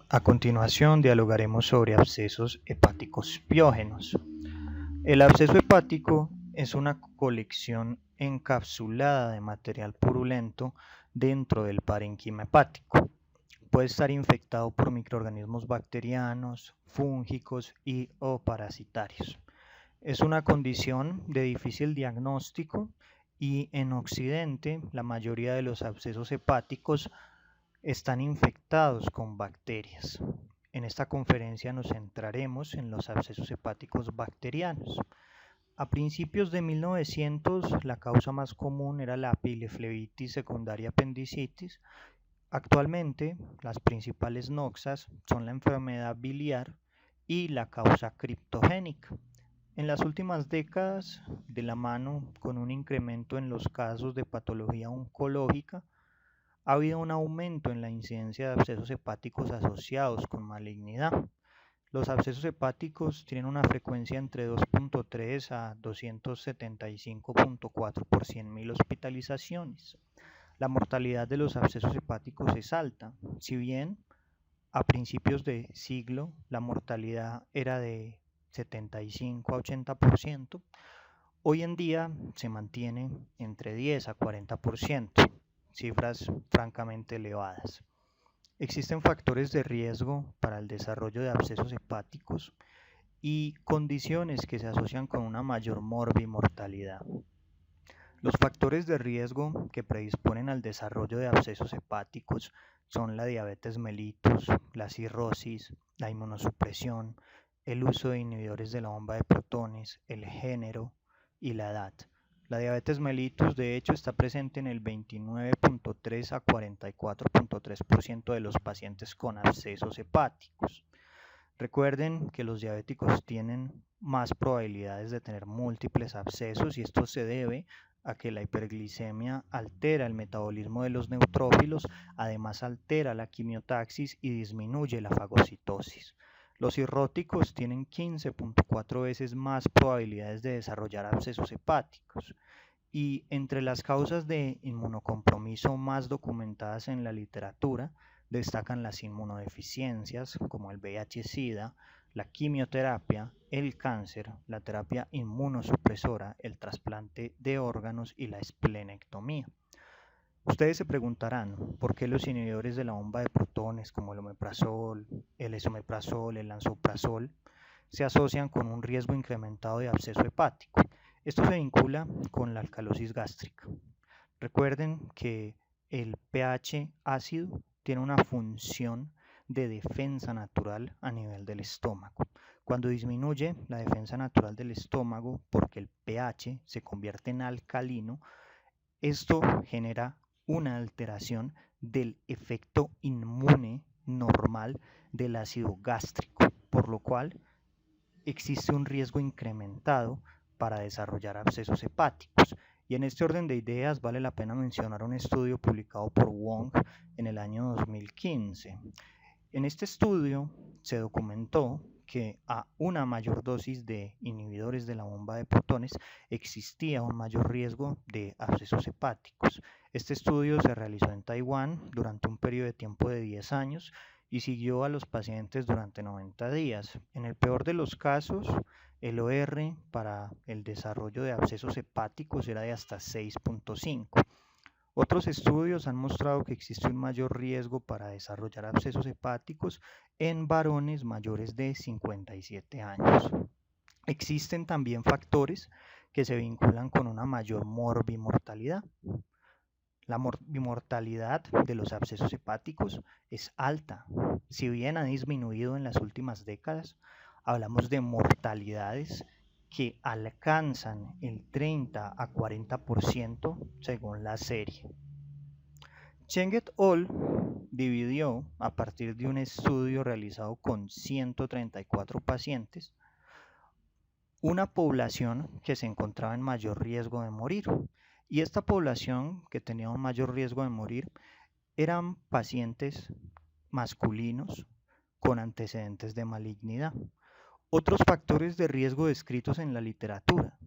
A continuación dialogaremos sobre abscesos hepáticos piógenos. El absceso hepático es una colección encapsulada de material purulento dentro del parénquima hepático. Puede estar infectado por microorganismos bacterianos, fúngicos y o parasitarios. Es una condición de difícil diagnóstico y en Occidente la mayoría de los abscesos hepáticos están infectados con bacterias. En esta conferencia nos centraremos en los abscesos hepáticos bacterianos. A principios de 1900 la causa más común era la pileflebitis secundaria apendicitis. Actualmente las principales noxas son la enfermedad biliar y la causa criptogénica. En las últimas décadas, de la mano con un incremento en los casos de patología oncológica, ha habido un aumento en la incidencia de abscesos hepáticos asociados con malignidad. Los abscesos hepáticos tienen una frecuencia entre 2.3 a 275.4 por 100.000 hospitalizaciones. La mortalidad de los abscesos hepáticos es alta, si bien a principios de siglo la mortalidad era de 75 a 80%, hoy en día se mantiene entre 10 a 40%, cifras francamente elevadas. Existen factores de riesgo para el desarrollo de abscesos hepáticos y condiciones que se asocian con una mayor morbimortalidad. Los factores de riesgo que predisponen al desarrollo de abscesos hepáticos son la diabetes mellitus, la cirrosis, la inmunosupresión, el uso de inhibidores de la bomba de protones, el género y la edad. La diabetes mellitus de hecho está presente en el 29.3 a 44.3% de los pacientes con abscesos hepáticos. Recuerden que los diabéticos tienen más probabilidades de tener múltiples abscesos y esto se debe a que la hiperglicemia altera el metabolismo de los neutrófilos, además altera la quimiotaxis y disminuye la fagocitosis. Los cirróticos tienen 15.4 veces más probabilidades de desarrollar abscesos hepáticos. Y entre las causas de inmunocompromiso más documentadas en la literatura destacan las inmunodeficiencias como el VIH-Sida, la quimioterapia, el cáncer, la terapia inmunosupresora, el trasplante de órganos y la esplenectomía. Ustedes se preguntarán por qué los inhibidores de la bomba de protones como el omeprazol, el esomeprazol, el lansoprazol se asocian con un riesgo incrementado de absceso hepático. Esto se vincula con la alcalosis gástrica. Recuerden que el pH ácido tiene una función de defensa natural a nivel del estómago. Cuando disminuye la defensa natural del estómago porque el pH se convierte en alcalino, esto genera una alteración del efecto inmune normal del ácido gástrico, por lo cual existe un riesgo incrementado para desarrollar abscesos hepáticos. Y en este orden de ideas vale la pena mencionar un estudio publicado por Wong en el año 2015. En este estudio se documentó que a una mayor dosis de inhibidores de la bomba de protones existía un mayor riesgo de abscesos hepáticos. Este estudio se realizó en Taiwán durante un periodo de tiempo de 10 años y siguió a los pacientes durante 90 días. En el peor de los casos, el OR para el desarrollo de abscesos hepáticos era de hasta 6.5. Otros estudios han mostrado que existe un mayor riesgo para desarrollar abscesos hepáticos en varones mayores de 57 años. Existen también factores que se vinculan con una mayor morbimortalidad. La morbimortalidad de los abscesos hepáticos es alta. Si bien ha disminuido en las últimas décadas, hablamos de mortalidades que alcanzan el 30 a 40% según la serie. Cheng et al. Dividió, a partir de un estudio realizado con 134 pacientes, una población que se encontraba en mayor riesgo de morir. Y esta población que tenía un mayor riesgo de morir eran pacientes masculinos con antecedentes de malignidad. Otros factores de riesgo descritos en la literatura: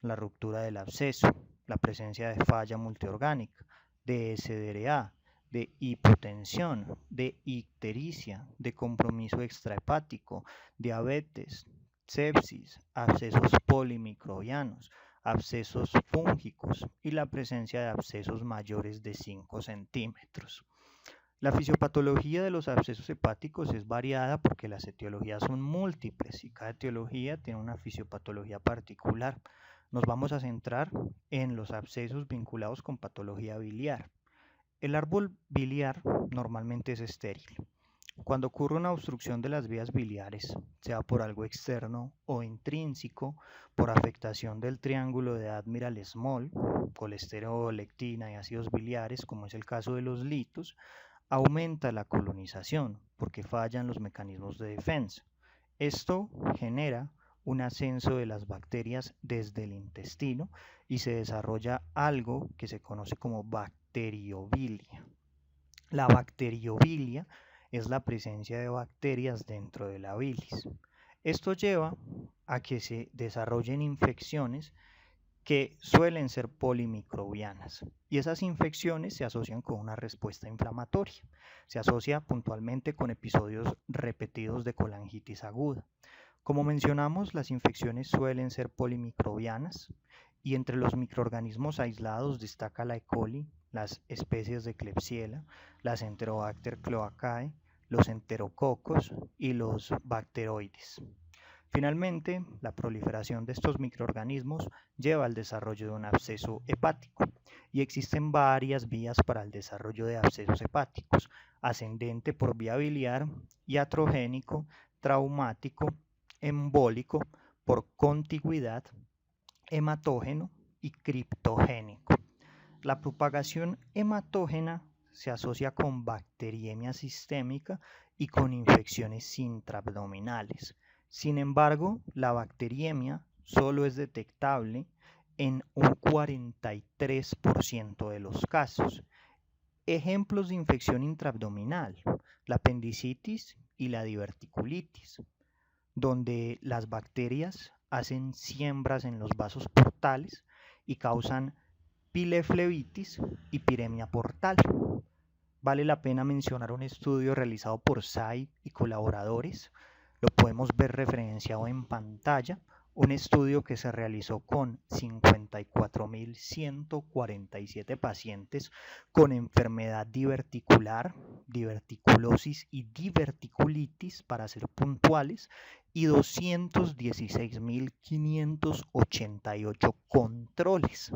la ruptura del absceso, la presencia de falla multiorgánica, de SDRA, de hipotensión, de ictericia, de compromiso extrahepático, diabetes, sepsis, abscesos polimicrobianos, abscesos fúngicos y la presencia de abscesos mayores de 5 centímetros. La fisiopatología de los abscesos hepáticos es variada porque las etiologías son múltiples y cada etiología tiene una fisiopatología particular. Nos vamos a centrar en los abscesos vinculados con patología biliar. El árbol biliar normalmente es estéril. Cuando ocurre una obstrucción de las vías biliares, sea por algo externo o intrínseco, por afectación del triángulo de Admiral-Small, colesterol, lectina y ácidos biliares, como es el caso de los litos, aumenta la colonización porque fallan los mecanismos de defensa. Esto genera un ascenso de las bacterias desde el intestino y se desarrolla algo que se conoce como bacteriobilia. La bacteriobilia es la presencia de bacterias dentro de la bilis. Esto lleva a que se desarrollen infecciones que suelen ser polimicrobianas y esas infecciones se asocian con una respuesta inflamatoria. Se asocia puntualmente con episodios repetidos de colangitis aguda. Como mencionamos, las infecciones suelen ser polimicrobianas y entre los microorganismos aislados destaca la E. coli, las especies de Klebsiella, las Enterobacter cloacae, los enterococos y los bacteroides. Finalmente, la proliferación de estos microorganismos lleva al desarrollo de un absceso hepático y existen varias vías para el desarrollo de abscesos hepáticos, ascendente por vía biliar, iatrogénico, traumático, embólico, por contigüidad, hematógeno y criptogénico. La propagación hematógena se asocia con bacteriemia sistémica y con infecciones intraabdominales. Sin embargo, la bacteriemia solo es detectable en un 43% de los casos. Ejemplos de infección intraabdominal, la apendicitis y la diverticulitis, donde las bacterias hacen siembras en los vasos portales y causan pileflebitis y piremia portal. Vale la pena mencionar un estudio realizado por Sai y colaboradores, lo podemos ver referenciado en pantalla, un estudio que se realizó con 54.147 pacientes con enfermedad diverticular, diverticulosis y diverticulitis, para ser puntuales, y 216.588 controles.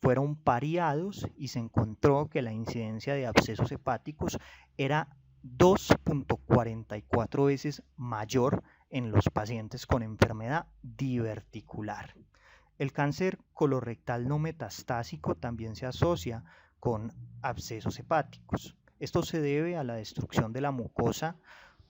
Fueron pareados y se encontró que la incidencia de abscesos hepáticos era 2.44 veces mayor en los pacientes con enfermedad diverticular. El cáncer colorectal no metastásico también se asocia con abscesos hepáticos. Esto se debe a la destrucción de la mucosa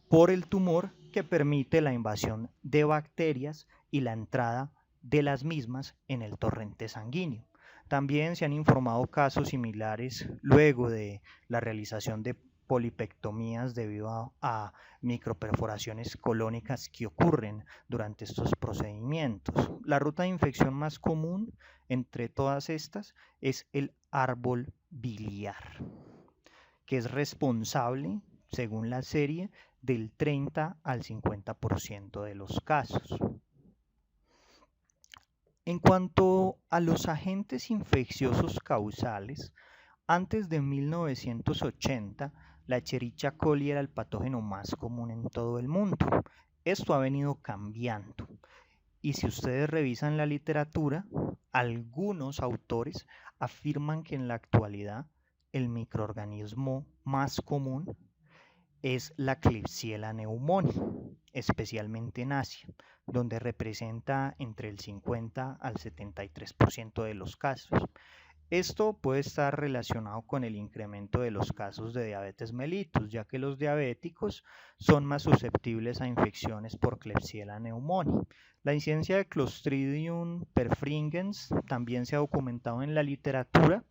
por el tumor que permite la invasión de bacterias y la entrada de las mismas en el torrente sanguíneo. También se han informado casos similares luego de la realización de polipectomías debido a microperforaciones colónicas que ocurren durante estos procedimientos. La ruta de infección más común entre todas estas es el árbol biliar, que es responsable, según la serie, del 30 al 50% de los casos. En cuanto a los agentes infecciosos causales, antes de 1980, la Escherichia coli era el patógeno más común en todo el mundo. Esto ha venido cambiando. Y si ustedes revisan la literatura, algunos autores afirman que en la actualidad el microorganismo más común es la Klebsiella pneumoniae, especialmente en Asia, donde representa entre el 50 al 73% de los casos. Esto puede estar relacionado con el incremento de los casos de diabetes mellitus, ya que los diabéticos son más susceptibles a infecciones por Klebsiella pneumoniae. La incidencia de Clostridium perfringens también se ha documentado en la literatura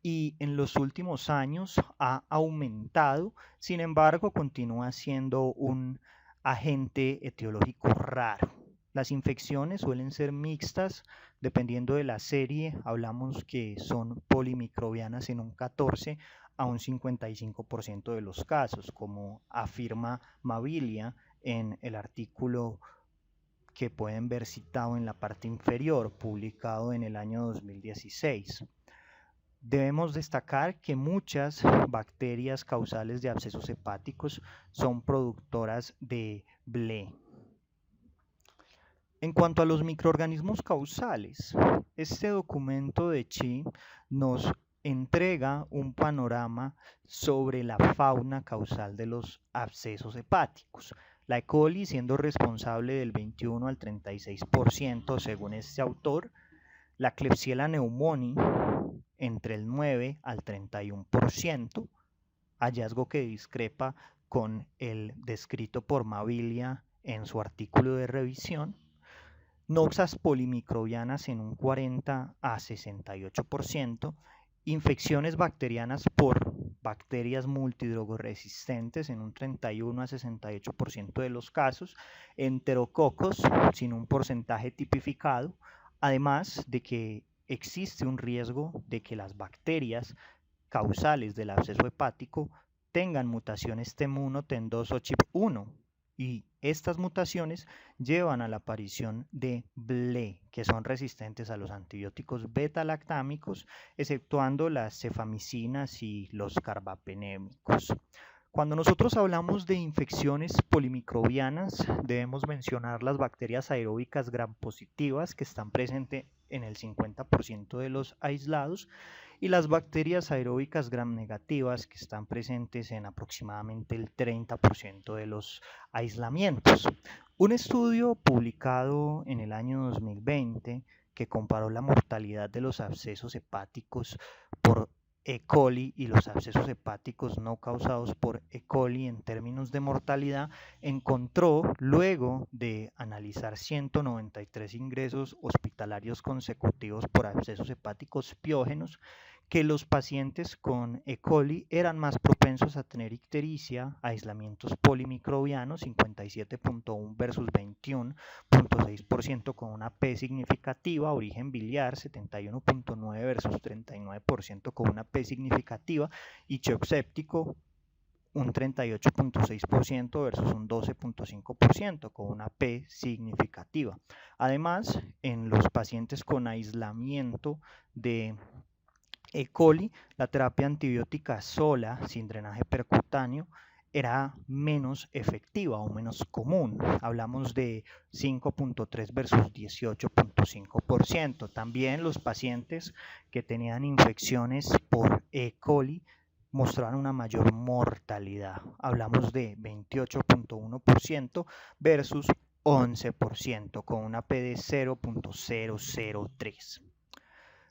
y en los últimos años ha aumentado, sin embargo continúa siendo un agente etiológico raro. Las infecciones suelen ser mixtas, dependiendo de la serie, hablamos que son polimicrobianas en un 14 a un 55% de los casos, como afirma Mavilia en el artículo que pueden ver citado en la parte inferior, publicado en el año 2016. Debemos destacar que muchas bacterias causales de abscesos hepáticos son productoras de BLE. En cuanto a los microorganismos causales, este documento de Chi nos entrega un panorama sobre la fauna causal de los abscesos hepáticos. La E. coli siendo responsable del 21 al 36% según este autor, la Klebsiella pneumoniae entre el 9 al 31%, hallazgo que discrepa con el descrito por Mavilia en su artículo de revisión. Noxas polimicrobianas en un 40 a 68%, infecciones bacterianas por bacterias multidrogoresistentes en un 31 a 68% de los casos, enterococos sin un porcentaje tipificado, además de que existe un riesgo de que las bacterias causales del absceso hepático tengan mutaciones TEM1, TEN2 o CHIP1, y estas mutaciones llevan a la aparición de BLE, que son resistentes a los antibióticos beta-lactámicos, exceptuando las cefamicinas y los carbapenémicos. Cuando nosotros hablamos de infecciones polimicrobianas, debemos mencionar las bacterias aeróbicas gram positivas que están presentes en el 50% de los aislados y las bacterias aeróbicas gram negativas que están presentes en aproximadamente el 30% de los aislamientos. Un estudio publicado en el año 2020 que comparó la mortalidad de los abscesos hepáticos por E. coli y los abscesos hepáticos no causados por E. coli en términos de mortalidad, encontró, luego de analizar 193 ingresos hospitalarios consecutivos por abscesos hepáticos piógenos, que los pacientes con E. coli eran más propensos a tener ictericia, aislamientos polimicrobianos 57.1 versus 21.6% con una P significativa, origen biliar 71.9 versus 39% con una P significativa y shock séptico un 38.6% versus un 12.5% con una P significativa. Además, en los pacientes con aislamiento de E. coli, la terapia antibiótica sola, sin drenaje percutáneo, era menos efectiva o menos común. Hablamos de 5.3 versus 18.5%. También los pacientes que tenían infecciones por E. coli mostraron una mayor mortalidad. Hablamos de 28.1% versus 11% con una P de 0.003.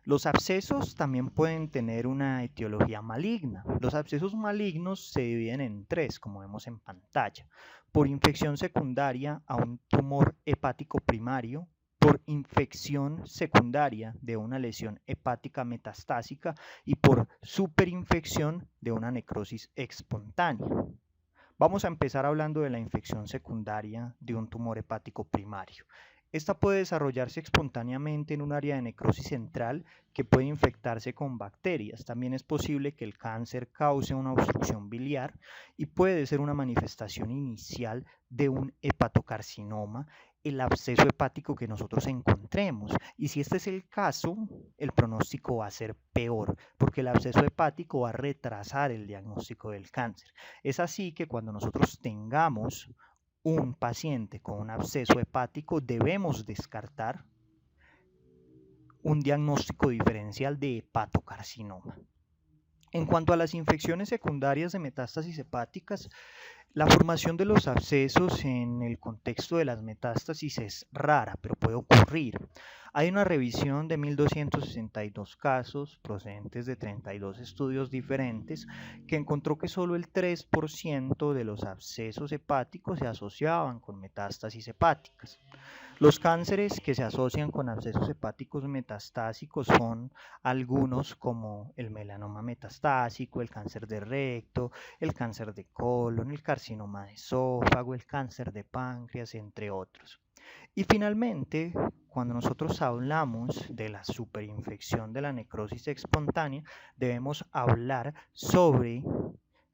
Los abscesos también pueden tener una etiología maligna. Los abscesos malignos se dividen en tres, como vemos en pantalla: por infección secundaria a un tumor hepático primario, por infección secundaria de una lesión hepática metastásica y por superinfección de una necrosis espontánea. Vamos a empezar hablando de la infección secundaria de un tumor hepático primario. Esta puede desarrollarse espontáneamente en un área de necrosis central que puede infectarse con bacterias. También es posible que el cáncer cause una obstrucción biliar y puede ser una manifestación inicial de un hepatocarcinoma, el absceso hepático que nosotros encontremos. Y si este es el caso, el pronóstico va a ser peor, porque el absceso hepático va a retrasar el diagnóstico del cáncer. Es así que cuando nosotros tengamos un paciente con un absceso hepático, debemos descartar un diagnóstico diferencial de hepatocarcinoma. En cuanto a las infecciones secundarias de metástasis hepáticas, la formación de los abscesos en el contexto de las metástasis es rara, pero puede ocurrir. Hay una revisión de 1.262 casos procedentes de 32 estudios diferentes que encontró que solo el 3% de los abscesos hepáticos se asociaban con metástasis hepáticas. Los cánceres que se asocian con abscesos hepáticos metastásicos son algunos como el melanoma metastásico, el cáncer de recto, el cáncer de colon, el carcinoma de esófago, el cáncer de páncreas, entre otros. Y finalmente, cuando nosotros hablamos de la superinfección de la necrosis espontánea, debemos hablar sobre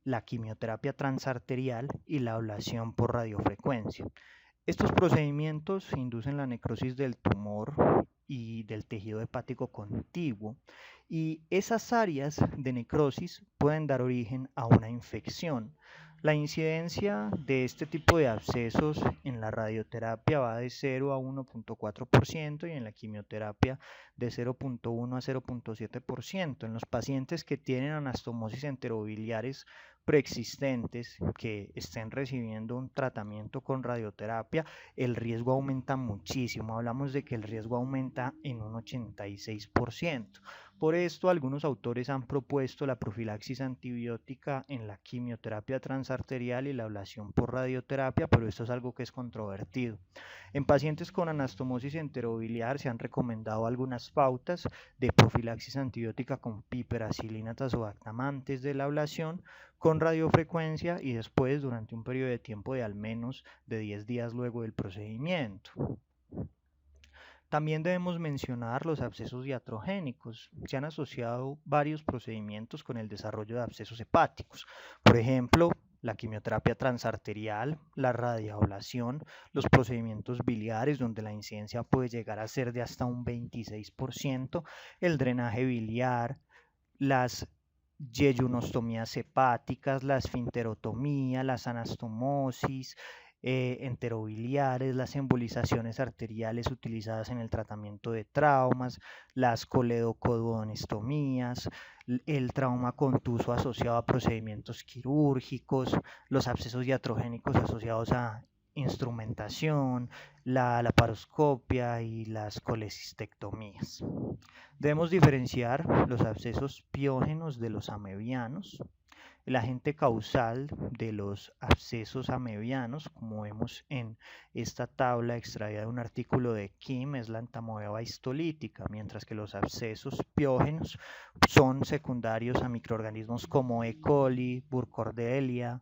la quimioterapia transarterial y la ablación por radiofrecuencia. Estos procedimientos inducen la necrosis del tumor y del tejido hepático contiguo, y esas áreas de necrosis pueden dar origen a una infección. La incidencia de este tipo de abscesos en la radioterapia va de 0 a 1,4% y en la quimioterapia de 0,1 a 0,7%. En los pacientes que tienen anastomosis enterobiliares preexistentes que estén recibiendo un tratamiento con radioterapia, el riesgo aumenta muchísimo. Hablamos de que el riesgo aumenta en un 86%. Por esto, algunos autores han propuesto la profilaxis antibiótica en la quimioterapia transarterial y la ablación por radioterapia, pero esto es algo que es controvertido. En pacientes con anastomosis enterobiliar se han recomendado algunas pautas de profilaxis antibiótica con piperacilina tazobactam antes de la ablación con radiofrecuencia y después durante un periodo de tiempo de al menos de 10 días luego del procedimiento. También debemos mencionar los abscesos iatrogénicos. Se han asociado varios procedimientos con el desarrollo de abscesos hepáticos. Por ejemplo, la quimioterapia transarterial, la radioablación, los procedimientos biliares donde la incidencia puede llegar a ser de hasta un 26%, el drenaje biliar, las yeyunostomías hepáticas, la esfinterotomía, las anastomosis enterobiliares, las embolizaciones arteriales utilizadas en el tratamiento de traumas, las coledocoduonestomías, el trauma contuso asociado a procedimientos quirúrgicos, los abscesos iatrogénicos asociados a instrumentación, la laparoscopia y las colecistectomías. Debemos diferenciar los abscesos piógenos de los amebianos. El agente causal de los abscesos amebianos, como vemos en esta tabla extraída de un artículo de Kim, es la entamoeba histolítica, mientras que los abscesos piógenos son secundarios a microorganismos como E. coli, Burkholderia,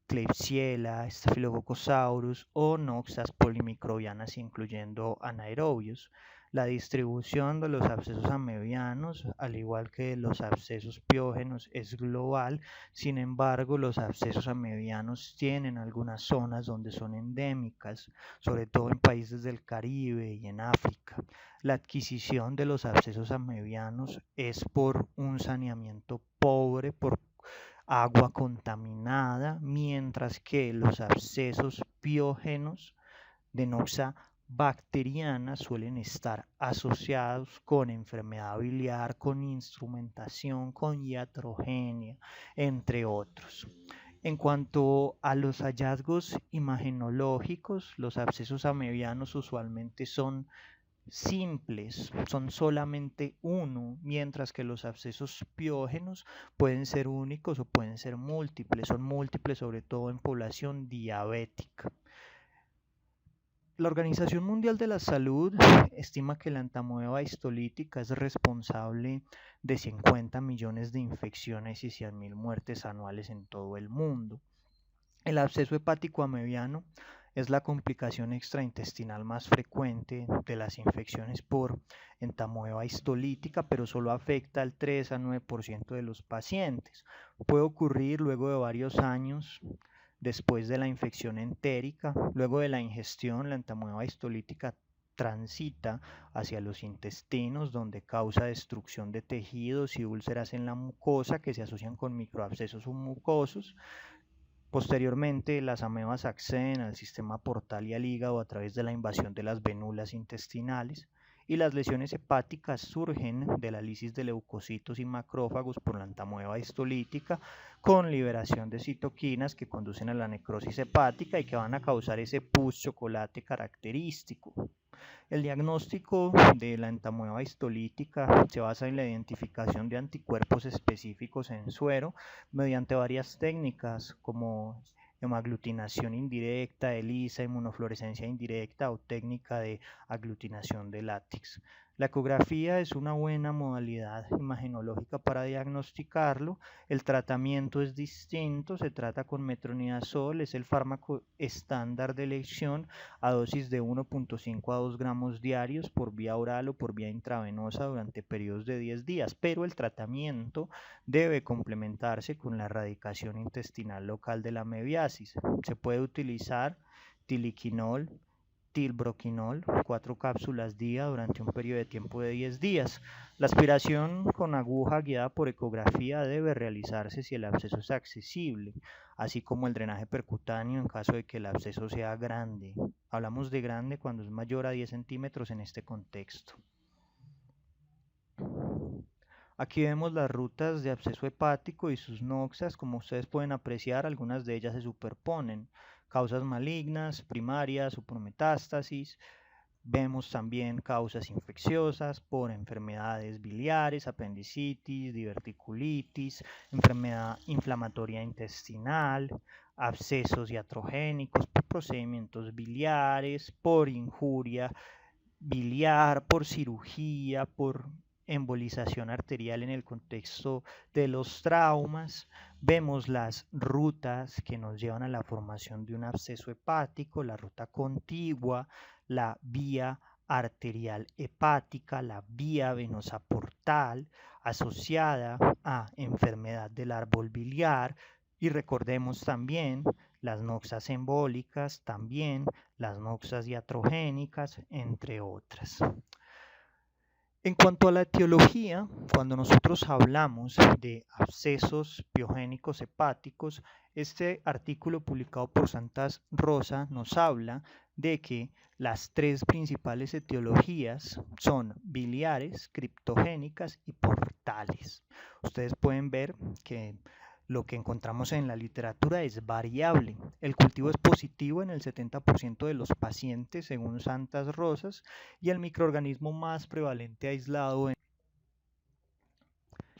Klebsiella, Staphylococcus o Noxas polimicrobianas, incluyendo anaerobios. La distribución de los abscesos amebianos, al igual que los abscesos piógenos, es global. Sin embargo, los abscesos amebianos tienen algunas zonas donde son endémicas, sobre todo en países del Caribe y en África. La adquisición de los abscesos amebianos es por un saneamiento pobre, por agua contaminada, mientras que los abscesos piógenos de noxa bacteriana suelen estar asociados con enfermedad biliar, con instrumentación, con iatrogenia, entre otros. En cuanto a los hallazgos imagenológicos, los abscesos amebianos usualmente son simples, son solamente uno, mientras que los abscesos piógenos pueden ser únicos o pueden ser múltiples, son múltiples sobre todo en población diabética. La Organización Mundial de la Salud estima que la entamoeba histolítica es responsable de 50 millones de infecciones y 100.000 muertes anuales en todo el mundo. El absceso hepático amebiano es la complicación extraintestinal más frecuente de las infecciones por entamoeba histolítica, pero solo afecta al 3 a 9% de los pacientes. Puede ocurrir luego de varios años después de la infección entérica. Luego de la ingestión, la entamoeba histolítica transita hacia los intestinos, donde causa destrucción de tejidos y úlceras en la mucosa que se asocian con microabscesos mucosos. Posteriormente, las amebas acceden al sistema portal y al hígado a través de la invasión de las vénulas intestinales, y las lesiones hepáticas surgen de la lisis de leucocitos y macrófagos por la entamoeba histolítica, con liberación de citoquinas que conducen a la necrosis hepática y que van a causar ese pus chocolate característico. El diagnóstico de la entamoeba histolítica se basa en la identificación de anticuerpos específicos en suero mediante varias técnicas como hemaglutinación indirecta, ELISA, inmunofluorescencia indirecta o técnica de aglutinación de látex. La ecografía es una buena modalidad imagenológica para diagnosticarlo. El tratamiento es distinto, se trata con metronidazol, es el fármaco estándar de elección a dosis de 1.5 a 2 gramos diarios por vía oral o por vía intravenosa durante periodos de 10 días, pero el tratamiento debe complementarse con la erradicación intestinal local de la mebiasis. Se puede utilizar tiliquinol, tilbroquinol, 4 cápsulas día durante un periodo de tiempo de 10 días. La aspiración con aguja guiada por ecografía debe realizarse si el absceso es accesible, así como el drenaje percutáneo en caso de que el absceso sea grande. Hablamos de grande cuando es mayor a 10 centímetros en este contexto. Aquí vemos las rutas de absceso hepático y sus noxas. Como ustedes pueden apreciar, algunas de ellas se superponen. Causas malignas, primarias o por metástasis. Vemos también causas infecciosas por enfermedades biliares, apendicitis, diverticulitis, enfermedad inflamatoria intestinal, abscesos iatrogénicos por procedimientos biliares, por injuria biliar, por cirugía, por embolización arterial en el contexto de los traumas. Vemos las rutas que nos llevan a la formación de un absceso hepático, la ruta contigua, la vía arterial hepática, la vía venosa portal asociada a enfermedad del árbol biliar, y recordemos también las noxas embólicas, también las noxas iatrogénicas, entre otras. En cuanto a la etiología, cuando nosotros hablamos de abscesos piogénicos hepáticos, este artículo publicado por Santas Rosa nos habla de que las tres principales etiologías son biliares, criptogénicas y portales. Ustedes pueden ver que lo que encontramos en la literatura es variable. El cultivo es positivo en el 70% de los pacientes, según Santas Rosas, y el microorganismo más prevalente aislado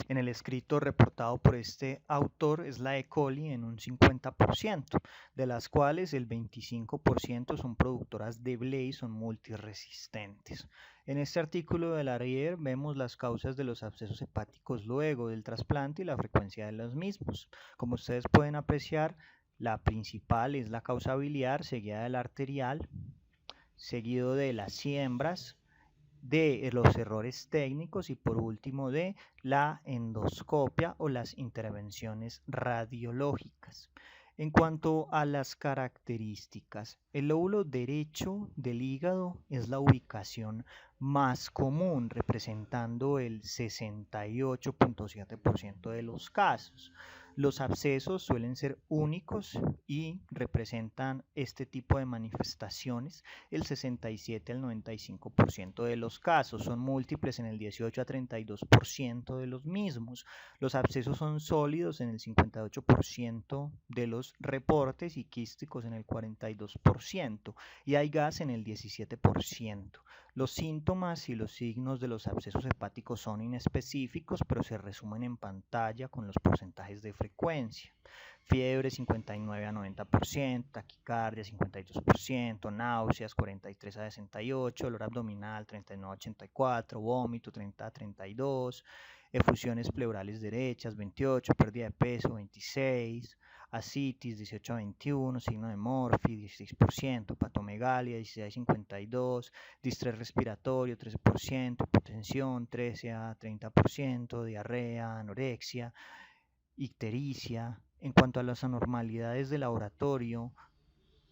en el escrito reportado por este autor es la E. coli en un 50%, de las cuales el 25% son productoras de BLE y son multiresistentes. En este artículo de Larrier vemos las causas de los abscesos hepáticos luego del trasplante y la frecuencia de los mismos. Como ustedes pueden apreciar, la principal es la causa biliar, seguida del arterial, seguido de las siembras, de los errores técnicos y por último de la endoscopia o las intervenciones radiológicas. En cuanto a las características, el lóbulo derecho del hígado es la ubicación más común, representando el 68.7% de los casos. Los abscesos suelen ser únicos y representan este tipo de manifestaciones el 67 al 95% de los casos. Son múltiples en el 18 a 32% de los mismos. Los abscesos son sólidos en el 58% de los reportes y quísticos en el 42%, y hay gas en el 17%. Los síntomas y los signos de los abscesos hepáticos son inespecíficos, pero se resumen en pantalla con los porcentajes de frecuencia. Fiebre 59 a 90%, taquicardia 52%, náuseas 43 a 68%, dolor abdominal 39 a 84%, vómito 30 a 32%, efusiones pleurales derechas 28%, pérdida de peso 26%, ascitis 18 a 21%, signo de Morphy 16%, patomegalia 16 a 52%, distrés respiratorio 13%, hipotensión 13 a 30%, diarrea, anorexia, ictericia. En cuanto a las anormalidades de laboratorio,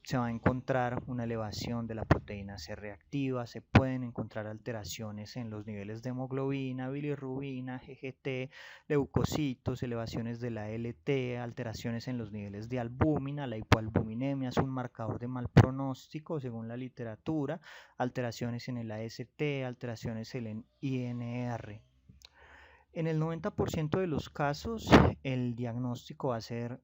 se va a encontrar una elevación de la proteína C reactiva, se pueden encontrar alteraciones en los niveles de hemoglobina, bilirrubina, GGT, leucocitos, elevaciones de la LT, alteraciones en los niveles de albúmina. La hipoalbuminemia es un marcador de mal pronóstico según la literatura, alteraciones en el AST, alteraciones en el INR. En el 90% de los casos, el diagnóstico va a ser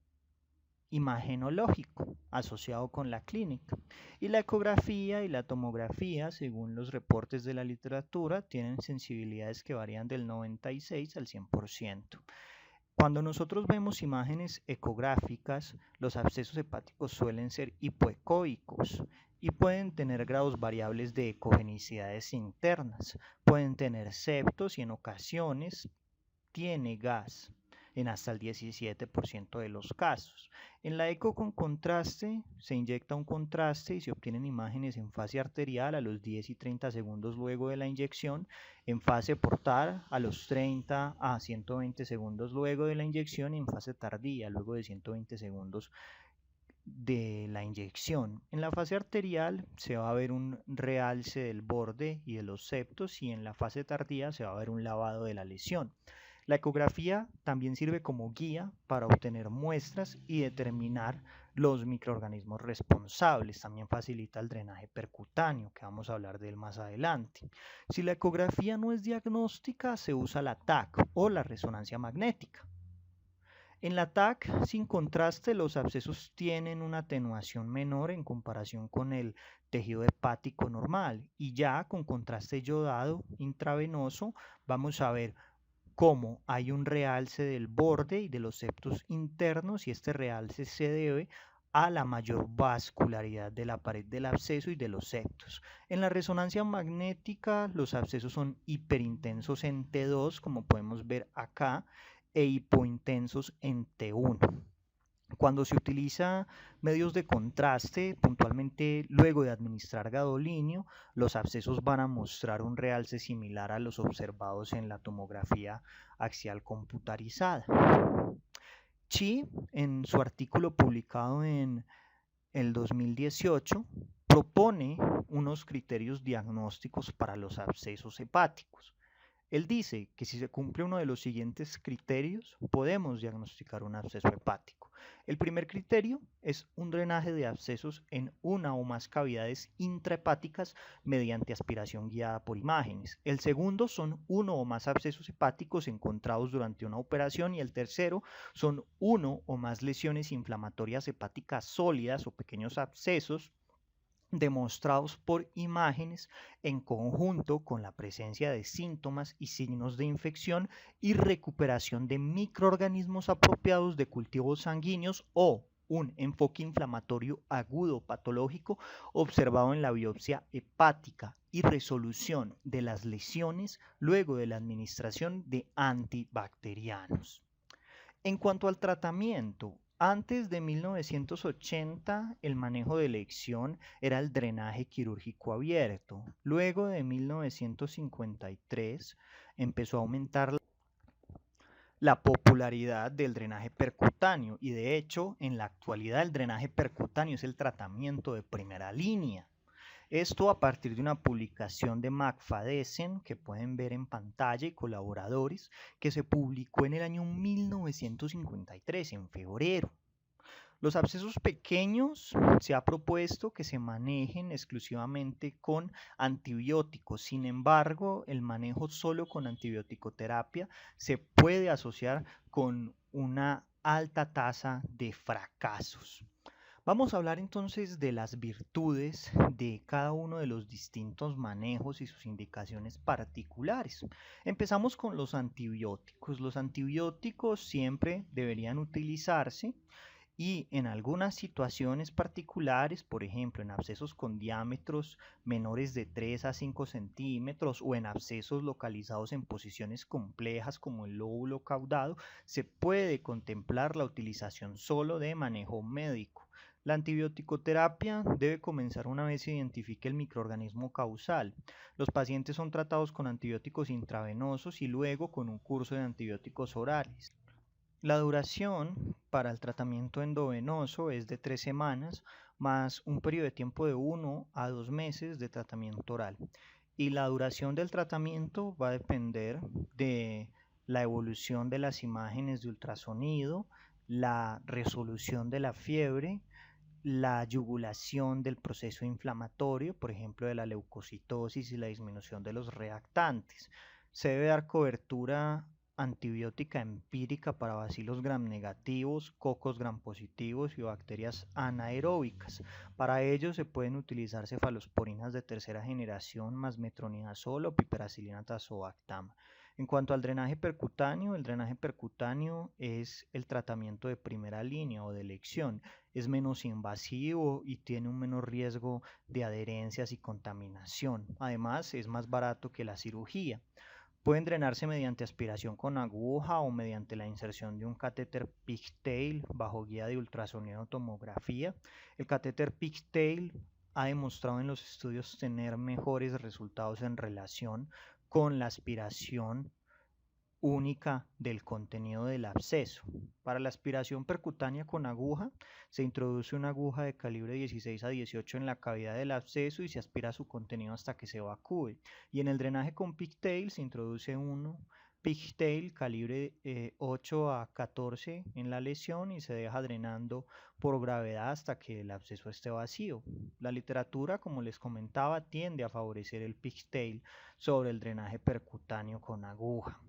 imagenológico asociado con la clínica, y la ecografía y la tomografía, según los reportes de la literatura, tienen sensibilidades que varían del 96 al 100%. Cuando nosotros vemos imágenes ecográficas, los abscesos hepáticos suelen ser hipoecoicos y pueden tener grados variables de ecogenicidades internas. Pueden tener septos y en ocasiones tiene gas en hasta el 17% de los casos. En la eco con contraste se inyecta un contraste y se obtienen imágenes en fase arterial a los 10 y 30 segundos luego de la inyección, en fase portal a los 30 a 120 segundos luego de la inyección y en fase tardía luego de 120 segundos de la inyección. En la fase arterial se va a ver un realce del borde y de los septos y en la fase tardía se va a ver un lavado de la lesión. La ecografía también sirve como guía para obtener muestras y determinar los microorganismos responsables. También facilita el drenaje percutáneo, que vamos a hablar de él más adelante. Si la ecografía no es diagnóstica, se usa la TAC o la resonancia magnética. En la TAC, sin contraste, los abscesos tienen una atenuación menor en comparación con el tejido hepático normal y ya con contraste yodado intravenoso vamos a ver cómo hay un realce del borde y de los septos internos y este realce se debe a la mayor vascularidad de la pared del absceso y de los septos. En la resonancia magnética los abscesos son hiperintensos en T2, como podemos ver acá, e hipointensos en T1. Cuando se utiliza medios de contraste, puntualmente luego de administrar gadolinio, los abscesos van a mostrar un realce similar a los observados en la tomografía axial computarizada. Chi, en su artículo publicado en el 2018, propone unos criterios diagnósticos para los abscesos hepáticos. Él dice que si se cumple uno de los siguientes criterios, podemos diagnosticar un absceso hepático. El primer criterio es un drenaje de abscesos en una o más cavidades intrahepáticas mediante aspiración guiada por imágenes. El segundo son uno o más abscesos hepáticos encontrados durante una operación y el tercero son uno o más lesiones inflamatorias hepáticas sólidas o pequeños abscesos demostrados por imágenes en conjunto con la presencia de síntomas y signos de infección y recuperación de microorganismos apropiados de cultivos sanguíneos o un enfoque inflamatorio agudo patológico observado en la biopsia hepática y resolución de las lesiones luego de la administración de antibacterianos. En cuanto al tratamiento, antes de 1980 el manejo de elección era el drenaje quirúrgico abierto. Luego de 1953 empezó a aumentar la popularidad del drenaje percutáneo y de hecho en la actualidad el drenaje percutáneo es el tratamiento de primera línea. Esto a partir de una publicación de McFadden que pueden ver en pantalla y colaboradores que se publicó en el año 1953, en febrero. Los abscesos pequeños se ha propuesto que se manejen exclusivamente con antibióticos. Sin embargo, el manejo solo con antibiótico-terapia se puede asociar con una alta tasa de fracasos. Vamos a hablar entonces de las virtudes de cada uno de los distintos manejos y sus indicaciones particulares. Empezamos con los antibióticos. Los antibióticos siempre deberían utilizarse y en algunas situaciones particulares, por ejemplo en abscesos con diámetros menores de 3 a 5 centímetros o en abscesos localizados en posiciones complejas como el lóbulo caudado, se puede contemplar la utilización solo de manejo médico. La antibiótico-terapia debe comenzar una vez se identifique el microorganismo causal. Los pacientes son tratados con antibióticos intravenosos y luego con un curso de antibióticos orales. La duración para el tratamiento endovenoso es de 3 semanas más un periodo de tiempo de 1 a 2 meses de tratamiento oral. Y la duración del tratamiento va a depender de la evolución de las imágenes de ultrasonido, la resolución de la fiebre, la yugulación del proceso inflamatorio, por ejemplo, de la leucocitosis y la disminución de los reactantes. Se debe dar cobertura antibiótica empírica para bacilos gram negativos, cocos gram positivos y bacterias anaeróbicas. Para ello se pueden utilizar cefalosporinas de tercera generación más metronidazol o piperacilina tazobactam. En cuanto al drenaje percutáneo, el drenaje percutáneo es el tratamiento de primera línea o de elección. Es menos invasivo y tiene un menor riesgo de adherencias y contaminación. Además, es más barato que la cirugía. Pueden drenarse mediante aspiración con aguja o mediante la inserción de un catéter pigtail bajo guía de ultrasonido o tomografía. El catéter pigtail ha demostrado en los estudios tener mejores resultados en relación con la aspiración única del contenido del absceso. Para la aspiración percutánea con aguja, se introduce una aguja de calibre 16 a 18 en la cavidad del absceso y se aspira su contenido hasta que se evacúe. Y en el drenaje con pigtail se introduce un pigtail calibre 8 a 14 en la lesión y se deja drenando por gravedad hasta que el absceso esté vacío. La literatura, como les comentaba, tiende a favorecer el pigtail sobre el drenaje percutáneo con aguja.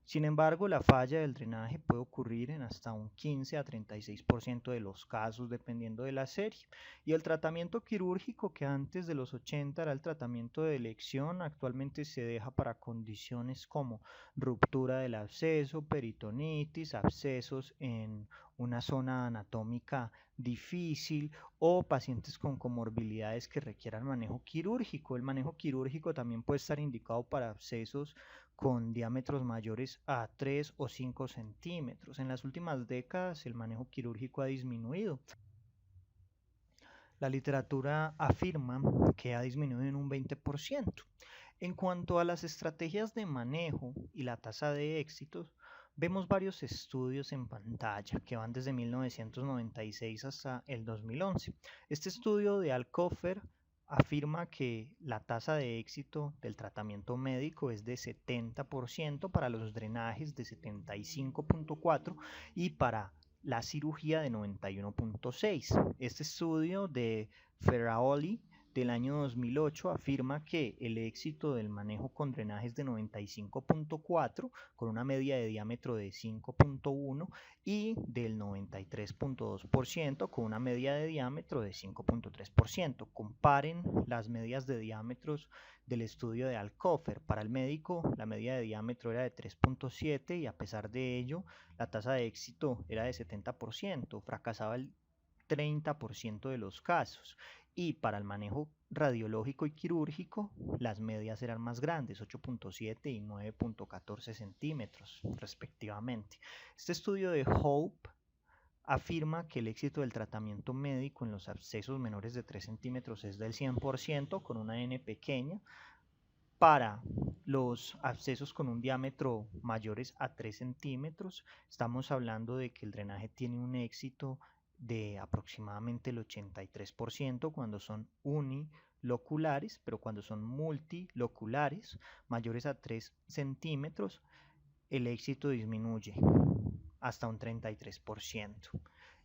Sin embargo, la falla del drenaje puede ocurrir en hasta un 15 a 36% de los casos, dependiendo de la serie. Y el tratamiento quirúrgico, que antes de los 80 era el tratamiento de elección, actualmente se deja para condiciones como ruptura del absceso, peritonitis, abscesos en una zona anatómica difícil o pacientes con comorbilidades que requieran manejo quirúrgico. El manejo quirúrgico también puede estar indicado para abscesos con diámetros mayores a 3 o 5 centímetros. En las últimas décadas el manejo quirúrgico ha disminuido. La literatura afirma que ha disminuido en un 20%. En cuanto a las estrategias de manejo y la tasa de éxitos, vemos varios estudios en pantalla que van desde 1996 hasta el 2011. Este estudio de Alcofer afirma que la tasa de éxito del tratamiento médico es de 70% para los drenajes de 75.4 y para la cirugía de 91.6. Este estudio de Ferraoli del año 2008 afirma que el éxito del manejo con drenajes de 95.4 con una media de diámetro de 5.1 y del 93.2% con una media de diámetro de 5.3%. Comparen las medias de diámetros del estudio de Alcofer. Para el médico la media de diámetro era de 3.7 y a pesar de ello la tasa de éxito era de 70%, fracasaba el 30% de los casos. Y para el manejo radiológico y quirúrgico, las medias eran más grandes, 8.7 y 9.14 centímetros, respectivamente. Este estudio de Hope afirma que el éxito del tratamiento médico en los abscesos menores de 3 centímetros es del 100% con una N pequeña. Para los abscesos con un diámetro mayores a 3 centímetros, estamos hablando de que el drenaje tiene un éxito de aproximadamente el 83% cuando son uniloculares, pero cuando son multiloculares mayores a 3 centímetros, el éxito disminuye hasta un 33%.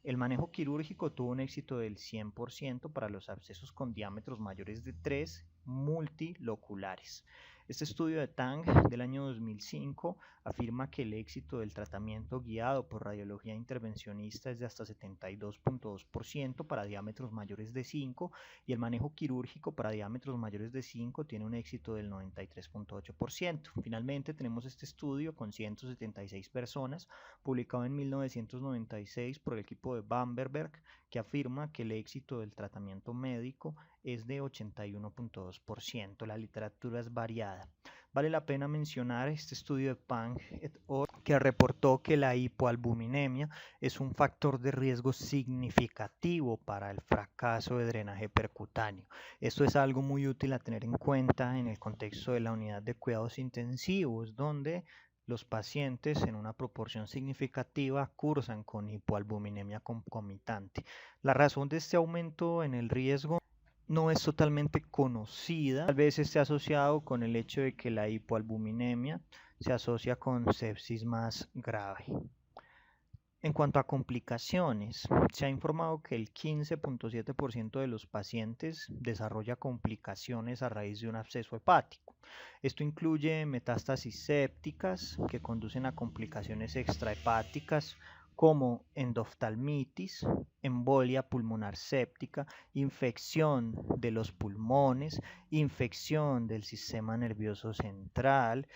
El manejo quirúrgico tuvo un éxito del 100% para los abscesos con diámetros mayores de 3 multiloculares. Este estudio de Tang del año 2005 afirma que el éxito del tratamiento guiado por radiología intervencionista es de hasta 72.2% para diámetros mayores de 5 y el manejo quirúrgico para diámetros mayores de 5 tiene un éxito del 93.8%. Finalmente tenemos este estudio con 176 personas publicado en 1996 por el equipo de Bamberg que afirma que el éxito del tratamiento médico es de 81.2%. La literatura es variada. Vale la pena mencionar este estudio de Pang et al. que reportó que la hipoalbuminemia es un factor de riesgo significativo para el fracaso de drenaje percutáneo. Esto es algo muy útil a tener en cuenta en el contexto de la unidad de cuidados intensivos, donde los pacientes en una proporción significativa cursan con hipoalbuminemia concomitante. La razón de este aumento en el riesgo no es totalmente conocida, tal vez esté asociado con el hecho de que la hipoalbuminemia se asocia con sepsis más grave. En cuanto a complicaciones, se ha informado que el 15.7% de los pacientes desarrolla complicaciones a raíz de un absceso hepático. Esto incluye metástasis sépticas que conducen a complicaciones extrahepáticas como endoftalmitis, embolia pulmonar séptica, infección de los pulmones, infección del sistema nervioso central,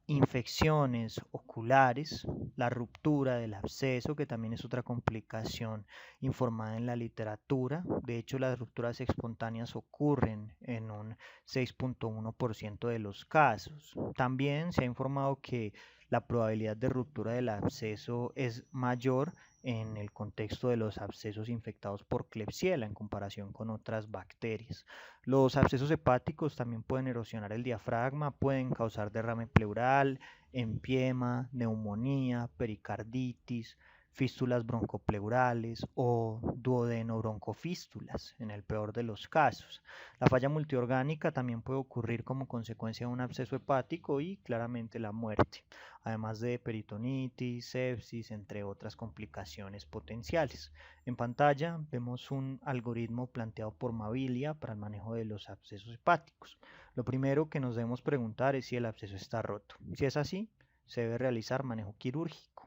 infecciones oculares, la ruptura del absceso, que también es otra complicación informada en la literatura. De hecho, las rupturas espontáneas ocurren en un 6.1% de los casos. También se ha informado que la probabilidad de ruptura del absceso es mayor en el contexto de los abscesos infectados por Klebsiella en comparación con otras bacterias. Los abscesos hepáticos también pueden erosionar el diafragma, pueden causar derrame pleural, empiema, neumonía, pericarditis, fístulas broncopleurales o duodenobroncofístulas, en el peor de los casos. La falla multiorgánica también puede ocurrir como consecuencia de un absceso hepático y claramente la muerte, además de peritonitis, sepsis, entre otras complicaciones potenciales. En pantalla vemos un algoritmo planteado por Mabilia para el manejo de los abscesos hepáticos. Lo primero que nos debemos preguntar es si el absceso está roto. Si es así, se debe realizar manejo quirúrgico.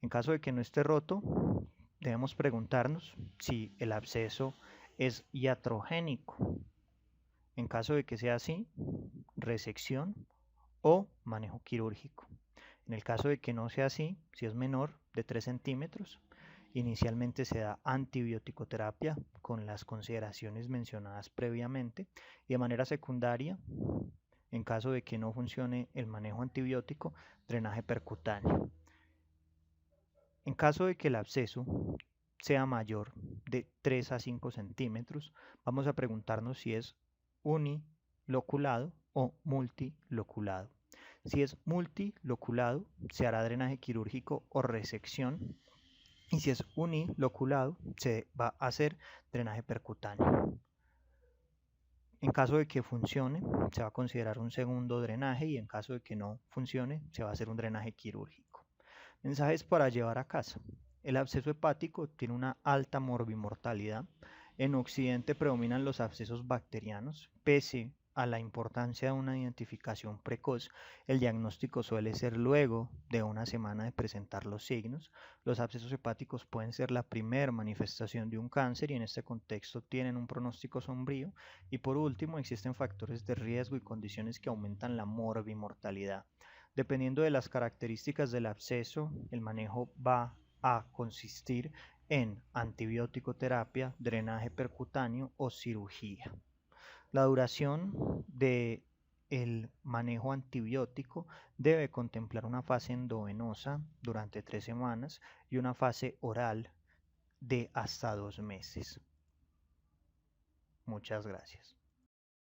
En caso de que no esté roto, debemos preguntarnos si el absceso es iatrogénico. En caso de que sea así, resección o manejo quirúrgico. En el caso de que no sea así, si es menor de 3 centímetros, inicialmente se da antibiótico-terapia con las consideraciones mencionadas previamente y de manera secundaria, en caso de que no funcione el manejo antibiótico, drenaje percutáneo. En caso de que el absceso sea mayor de 3 a 5 centímetros, vamos a preguntarnos si es uniloculado o multiloculado. Si es multiloculado, se hará drenaje quirúrgico o resección. Y si es uniloculado, se va a hacer drenaje percutáneo. En caso de que funcione, se va a considerar un segundo drenaje y en caso de que no funcione, se va a hacer un drenaje quirúrgico. Mensajes para llevar a casa. El absceso hepático tiene una alta morbimortalidad. En Occidente predominan los abscesos bacterianos. Pese a la importancia de una identificación precoz, el diagnóstico suele ser luego de una semana de presentar los signos. Los abscesos hepáticos pueden ser la primera manifestación de un cáncer y en este contexto tienen un pronóstico sombrío. Y por último, existen factores de riesgo y condiciones que aumentan la morbimortalidad. Dependiendo de las características del absceso, el manejo va a consistir en antibiótico terapia, drenaje percutáneo o cirugía. La duración del manejo antibiótico debe contemplar una fase endovenosa durante 3 semanas y una fase oral de hasta 2 meses. Muchas gracias.